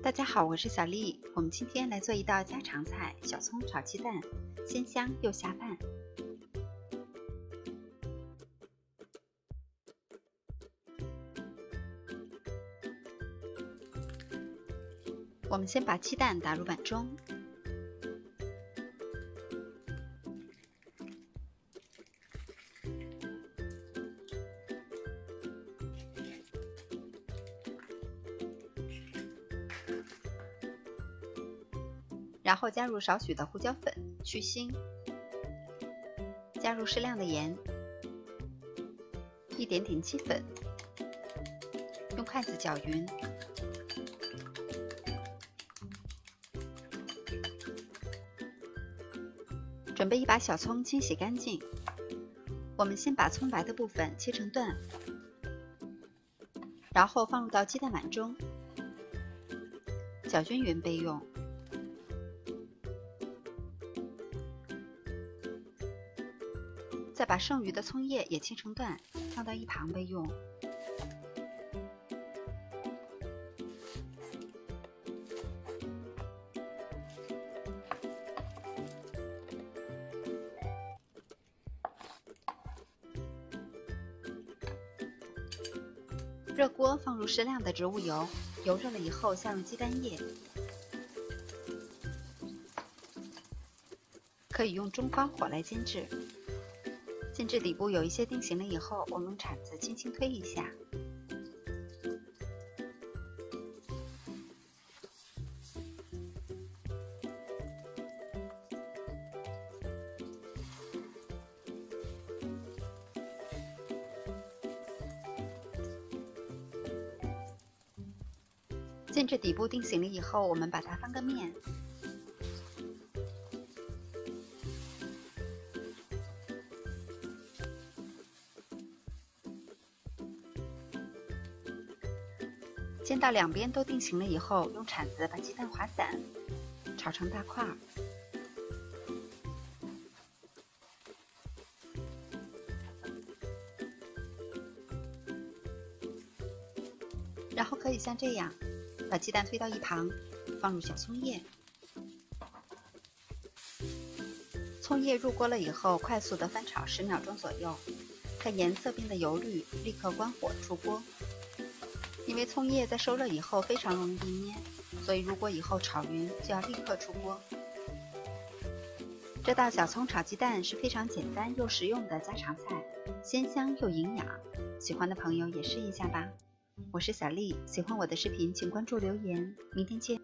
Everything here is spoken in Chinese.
大家好，我是小丽。我们今天来做一道家常菜——小葱炒鸡蛋，鲜香又下饭。我们先把鸡蛋打入碗中，然后加入少许的胡椒粉去腥，加入适量的盐，一点点鸡粉，用筷子搅匀。准备一把小葱，清洗干净。我们先把葱白的部分切成段，然后放入到鸡蛋碗中，搅均匀备用。再把剩余的葱叶也切成段，放到一旁备用。热锅放入适量的植物油，油热了以后下入鸡蛋液，可以用中高火来煎制。煎至底部有一些定型了以后，我们用铲子轻轻推一下。煎至底部定型了以后，我们把它翻个面。煎到两边都定型了以后，用铲子把鸡蛋划散，炒成大块。然后可以像这样，把鸡蛋推到一旁，放入小葱叶。葱叶入锅了以后，快速的翻炒10秒钟左右，看颜色变得油绿，立刻关火出锅。因为葱叶在受热以后非常容易变黏，所以如果以后炒匀就要立刻出锅。这道小葱炒鸡蛋是非常简单又实用的家常菜，鲜香又营养，喜欢的朋友也试一下吧。我是小丽，喜欢我的视频请关注留言，明天见。